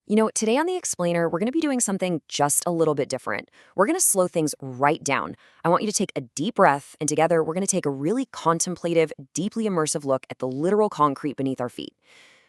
Today on The Explainer, we're going to be doing something just a little bit different. We're going to slow things right down. I want you to take a deep breath, and together we're going to take a really contemplative, deeply immersive look at the literal concrete beneath our feet.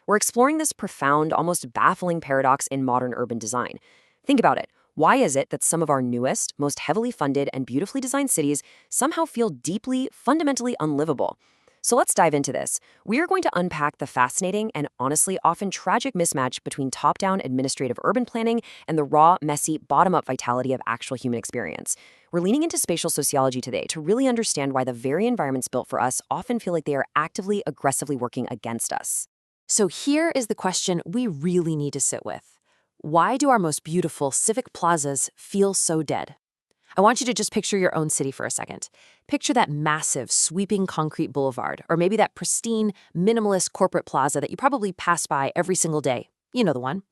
We're exploring this profound, almost baffling paradox in modern urban design. Think about it. Why is it that some of our newest, most heavily funded, and beautifully designed cities somehow feel deeply, fundamentally unlivable? So let's dive into this. We are going to unpack the fascinating and honestly often tragic mismatch between top-down administrative urban planning and the raw, messy, bottom-up vitality of actual human experience. We're leaning into spatial sociology today to really understand why the very environments built for us often feel like they are actively, aggressively working against us. So here is the question we really need to sit with. Why do our most beautiful civic plazas feel so dead? I want you to just picture your own city for a second. Picture that massive, sweeping concrete boulevard, or maybe that pristine, minimalist corporate plaza that you probably pass by every single day. You know the one.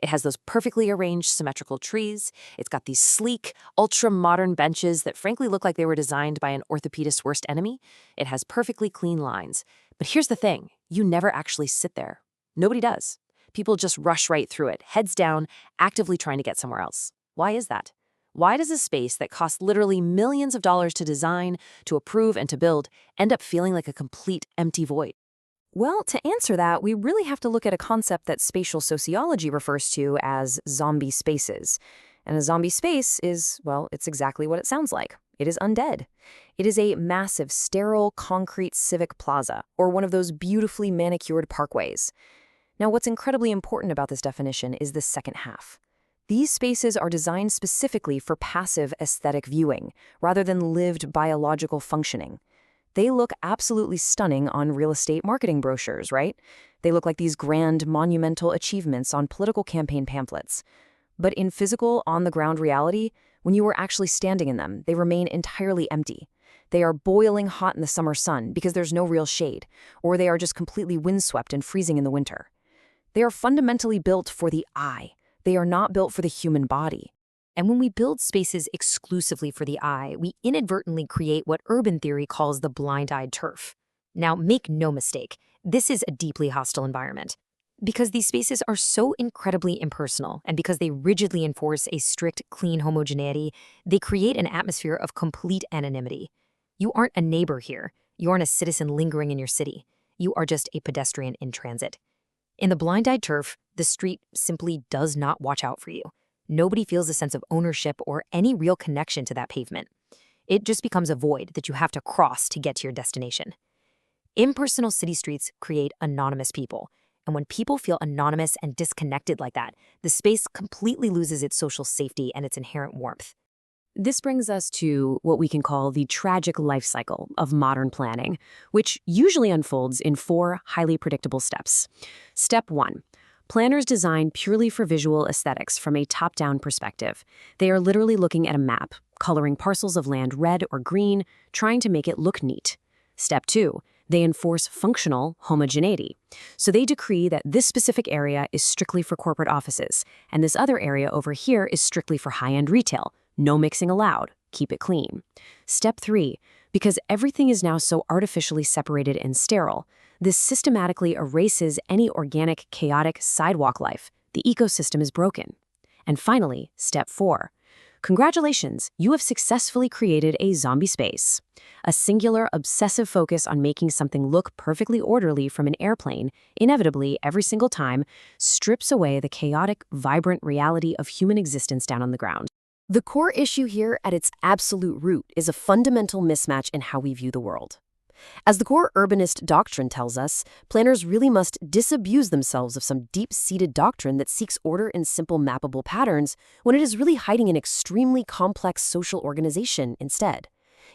It has those perfectly arranged, symmetrical trees. It's got these sleek, ultra-modern benches that frankly look like they were designed by an orthopedist's worst enemy. It has perfectly clean lines. But here's the thing. You never actually sit there. Nobody does. People just rush right through it, heads down, actively trying to get somewhere else. Why is that? Why does a space that costs literally millions of dollars to design, to approve, and to build end up feeling like a complete empty void? Well, to answer that, we really have to look at a concept that spatial sociology refers to as zombie spaces. And a zombie space is, well, it's exactly what it sounds like. It is undead. It is a massive, sterile, concrete civic plaza, or one of those beautifully manicured parkways. Now, what's incredibly important about this definition is the second half. These spaces are designed specifically for passive aesthetic viewing, rather than lived biological functioning. They look absolutely stunning on real estate marketing brochures, right? They look like these grand, monumental achievements on political campaign pamphlets. But in physical, on-the-ground reality, when you are actually standing in them, they remain entirely empty. They are boiling hot in the summer sun because there's no real shade, or they are just completely windswept and freezing in the winter. They are fundamentally built for the eye. They are not built for the human body. And when we build spaces exclusively for the eye, we inadvertently create what urban theory calls the blind-eyed turf. Now, make no mistake, this is a deeply hostile environment. Because these spaces are so incredibly impersonal, and because they rigidly enforce a strict, clean homogeneity, they create an atmosphere of complete anonymity. You aren't a neighbor here. You aren't a citizen lingering in your city. You are just a pedestrian in transit. In the blind-eyed turf, the street simply does not watch out for you. Nobody feels a sense of ownership or any real connection to that pavement. It just becomes a void that you have to cross to get to your destination. Impersonal city streets create anonymous people. And when people feel anonymous and disconnected like that, the space completely loses its social safety and its inherent warmth. This brings us to what we can call the tragic life cycle of modern planning, which usually unfolds in 4 highly predictable steps. Step 1. Planners design purely for visual aesthetics from a top-down perspective. They are literally looking at a map, coloring parcels of land red or green, trying to make it look neat. Step 2. They enforce functional homogeneity. So they decree that this specific area is strictly for corporate offices, and this other area over here is strictly for high-end retail. No mixing allowed. Keep it clean. Step 3. Because everything is now so artificially separated and sterile, this systematically erases any organic, chaotic sidewalk life. The ecosystem is broken. And finally, step 4. Congratulations, you have successfully created a zombie space. A singular, obsessive focus on making something look perfectly orderly from an airplane, inevitably, every single time, strips away the chaotic, vibrant reality of human existence down on the ground. The core issue here at its absolute root is a fundamental mismatch in how we view the world. As the core urbanist doctrine tells us, planners really must disabuse themselves of some deep-seated doctrine that seeks order in simple mappable patterns when it is really hiding an extremely complex social organization instead.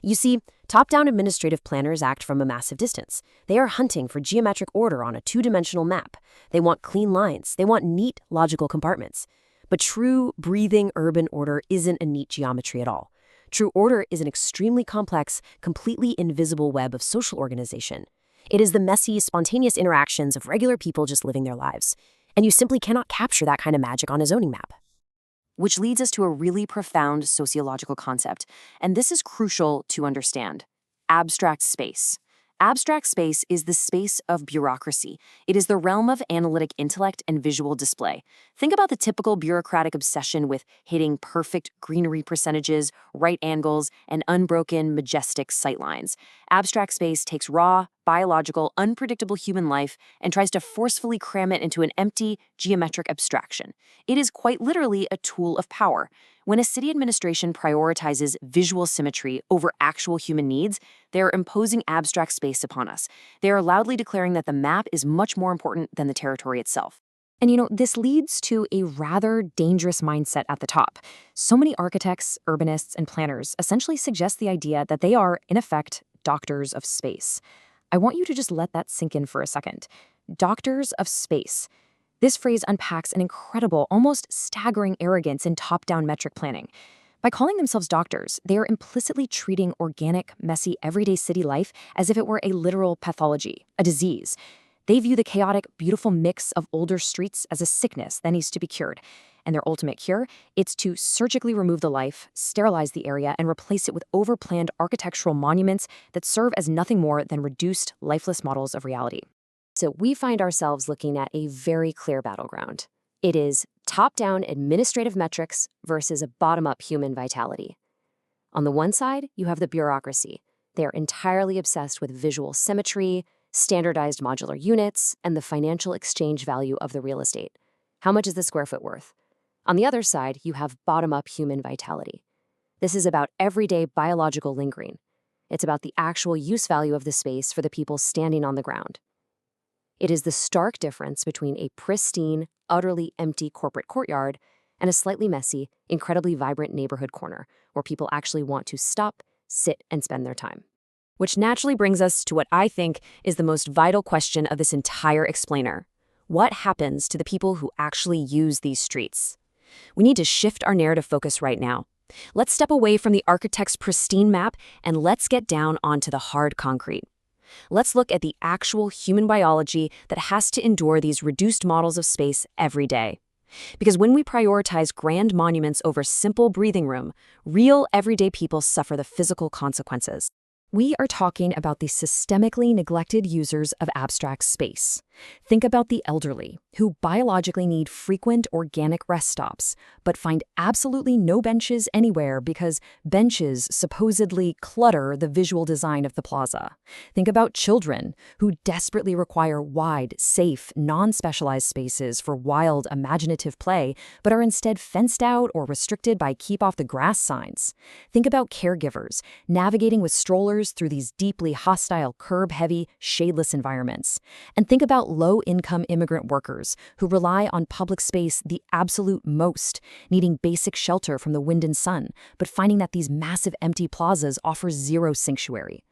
You see, top-down administrative planners act from a massive distance. They are hunting for geometric order on a 2-dimensional map. They want clean lines. They want neat, logical compartments. But true, breathing urban order isn't a neat geometry at all. True order is an extremely complex, completely invisible web of social organization. It is the messy, spontaneous interactions of regular people just living their lives. And you simply cannot capture that kind of magic on a zoning map. Which leads us to a really profound sociological concept, and this is crucial to understand: abstract space. Abstract space is the space of bureaucracy. It is the realm of analytic intellect and visual display. Think about the typical bureaucratic obsession with hitting perfect greenery percentages, right angles, and unbroken, majestic sightlines. Abstract space takes raw, biological, unpredictable human life and tries to forcefully cram it into an empty, geometric abstraction. It is quite literally a tool of power. When a city administration prioritizes visual symmetry over actual human needs, they are imposing abstract space upon us. They are loudly declaring that the map is much more important than the territory itself. And this leads to a rather dangerous mindset at the top. So many architects, urbanists, and planners essentially suggest the idea that they are, in effect, doctors of space. I want you to just let that sink in for a second. Doctors of space. This phrase unpacks an incredible, almost staggering arrogance in top-down metric planning. By calling themselves doctors, they are implicitly treating organic, messy, everyday city life as if it were a literal pathology, a disease. They view the chaotic, beautiful mix of older streets as a sickness that needs to be cured. And their ultimate cure? It's to surgically remove the life, sterilize the area, and replace it with overplanned architectural monuments that serve as nothing more than reduced, lifeless models of reality. So we find ourselves looking at a very clear battleground. It is top-down administrative metrics versus a bottom-up human vitality. On the one side, you have the bureaucracy. They are entirely obsessed with visual symmetry, standardized modular units, and the financial exchange value of the real estate. How much is the square foot worth? On the other side, you have bottom-up human vitality. This is about everyday biological lingering. It's about the actual use value of the space for the people standing on the ground. It is the stark difference between a pristine, utterly empty corporate courtyard and a slightly messy, incredibly vibrant neighborhood corner where people actually want to stop, sit, and spend their time. Which naturally brings us to what I think is the most vital question of this entire explainer. What happens to the people who actually use these streets? We need to shift our narrative focus right now. Let's step away from the architect's pristine map and let's get down onto the hard concrete. Let's look at the actual human biology that has to endure these reduced models of space every day. Because when we prioritize grand monuments over simple breathing room, real everyday people suffer the physical consequences. We are talking about the systemically neglected users of abstract space. Think about the elderly, who biologically need frequent organic rest stops, but find absolutely no benches anywhere because benches supposedly clutter the visual design of the plaza. Think about children, who desperately require wide, safe, non-specialized spaces for wild, imaginative play, but are instead fenced out or restricted by keep off the grass signs. Think about caregivers, navigating with strollers through these deeply hostile, curb-heavy, shadeless environments. And think about low-income immigrant workers who rely on public space the absolute most, needing basic shelter from the wind and sun, but finding that these massive empty plazas offer zero sanctuary.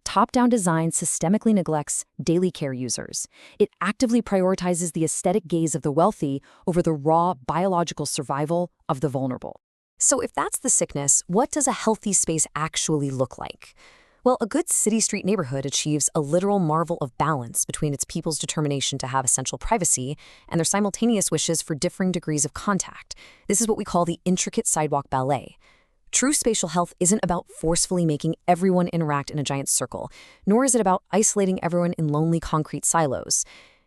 Top-down design systemically neglects daily care users. It actively prioritizes the aesthetic gaze of the wealthy over the raw biological survival of the vulnerable. So if that's the sickness, what does a healthy space actually look like? Well, a good city-street neighborhood achieves a literal marvel of balance between its people's determination to have essential privacy and their simultaneous wishes for differing degrees of contact. This is what we call the intricate sidewalk ballet. True spatial health isn't about forcefully making everyone interact in a giant circle, nor is it about isolating everyone in lonely concrete silos.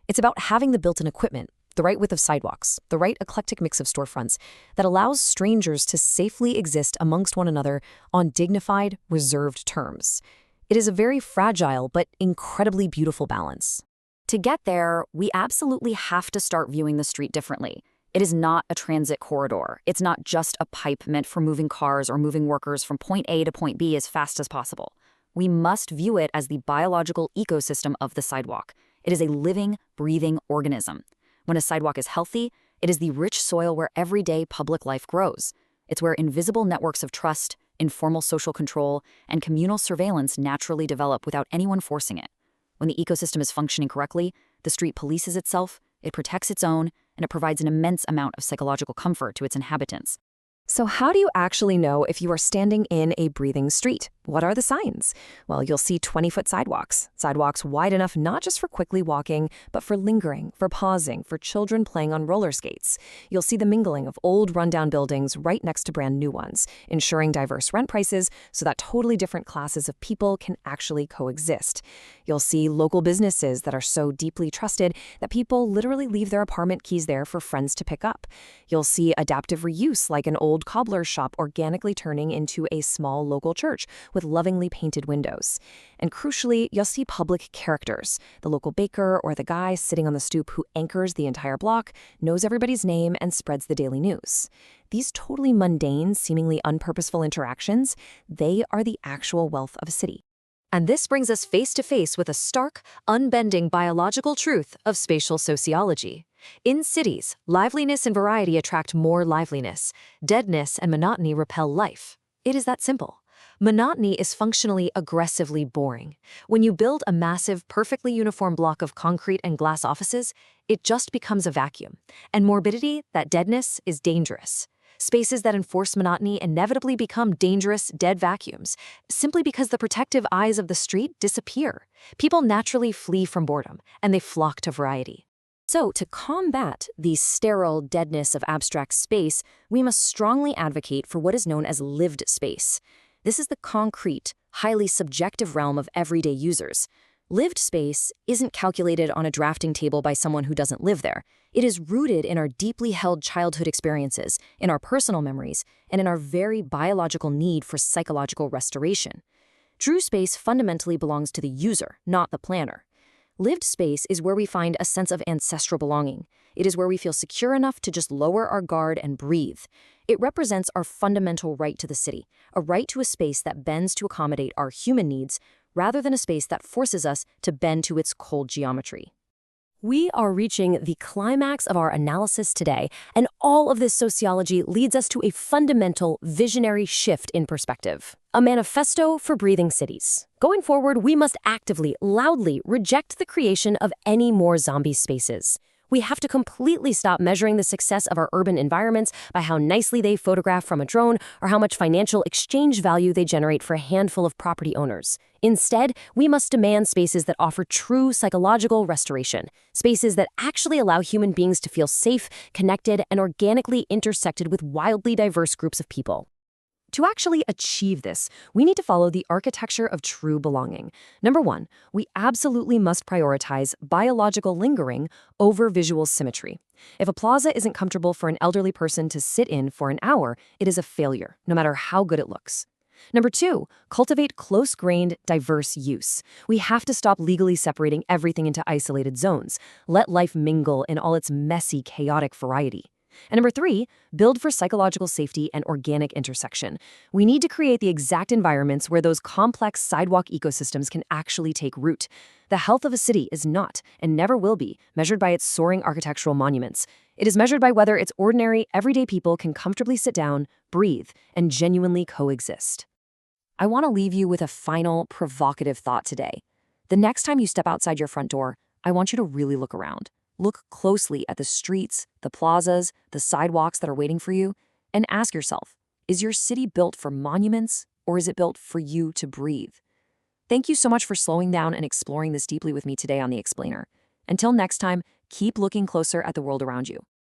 It's about having the built-in equipment, the right width of sidewalks, the right eclectic mix of storefronts that allows strangers to safely exist amongst one another on dignified, reserved terms. It is a very fragile but incredibly beautiful balance. To get there, we absolutely have to start viewing the street differently. It is not a transit corridor. It's not just a pipe meant for moving cars or moving workers from point A to point B as fast as possible. We must view it as the biological ecosystem of the sidewalk. It is a living, breathing organism. When a sidewalk is healthy, it is the rich soil where everyday public life grows. It's where invisible networks of trust, informal social control, and communal surveillance naturally develop without anyone forcing it. When the ecosystem is functioning correctly, the street polices itself, it protects its own, and it provides an immense amount of psychological comfort to its inhabitants. So how do you actually know if you are standing in a breathing street? What are the signs? Well, you'll see 20-foot sidewalks. Sidewalks wide enough not just for quickly walking, but for lingering, for pausing, for children playing on roller skates. You'll see the mingling of old rundown buildings right next to brand new ones, ensuring diverse rent prices so that totally different classes of people can actually coexist. You'll see local businesses that are so deeply trusted that people literally leave their apartment keys there for friends to pick up. You'll see adaptive reuse like an old cobbler's shop organically turning into a small local church with lovingly painted windows. And crucially, you'll see public characters. The local baker or the guy sitting on the stoop who anchors the entire block, knows everybody's name, and spreads the daily news. These totally mundane, seemingly unpurposeful interactions, they are the actual wealth of a city. And this brings us face to face with a stark, unbending biological truth of spatial sociology. In cities, liveliness and variety attract more liveliness. Deadness and monotony repel life. It is that simple. Monotony is functionally aggressively boring. When you build a massive, perfectly uniform block of concrete and glass offices, it just becomes a vacuum. And morbidity, that deadness, is dangerous. Spaces that enforce monotony inevitably become dangerous, dead vacuums, simply because the protective eyes of the street disappear. People naturally flee from boredom, and they flock to variety. So, to combat the sterile deadness of abstract space, we must strongly advocate for what is known as lived space. This is the concrete, highly subjective realm of everyday users. Lived space isn't calculated on a drafting table by someone who doesn't live there. It is rooted in our deeply held childhood experiences, in our personal memories, and in our very biological need for psychological restoration. True space fundamentally belongs to the user, not the planner. Lived space is where we find a sense of ancestral belonging. It is where we feel secure enough to just lower our guard and breathe. It represents our fundamental right to the city, a right to a space that bends to accommodate our human needs, rather than a space that forces us to bend to its cold geometry. We are reaching the climax of our analysis today, and all of this sociology leads us to a fundamental, visionary shift in perspective. A manifesto for breathing cities. Going forward, we must actively, loudly reject the creation of any more zombie spaces. We have to completely stop measuring the success of our urban environments by how nicely they photograph from a drone or how much financial exchange value they generate for a handful of property owners. Instead, we must demand spaces that offer true psychological restoration, spaces that actually allow human beings to feel safe, connected, and organically intersected with wildly diverse groups of people. To actually achieve this, we need to follow the architecture of true belonging. Number one, we absolutely must prioritize biological lingering over visual symmetry. If a plaza isn't comfortable for an elderly person to sit in for an hour, it is a failure, no matter how good it looks. Number two, cultivate close-grained, diverse use. We have to stop legally separating everything into isolated zones. Let life mingle in all its messy, chaotic variety. And number three, build for psychological safety and organic intersection. We need to create the exact environments where those complex sidewalk ecosystems can actually take root. The health of a city is not, and never will be, measured by its soaring architectural monuments. It is measured by whether its ordinary, everyday people can comfortably sit down, breathe, and genuinely coexist. I want to leave you with a final, provocative thought today. The next time you step outside your front door, I want you to really look around. Look closely at the streets, the plazas, the sidewalks that are waiting for you, and ask yourself, is your city built for monuments, or is it built for you to breathe? Thank you so much for slowing down and exploring this deeply with me today on The Explainer. Until next time, keep looking closer at the world around you.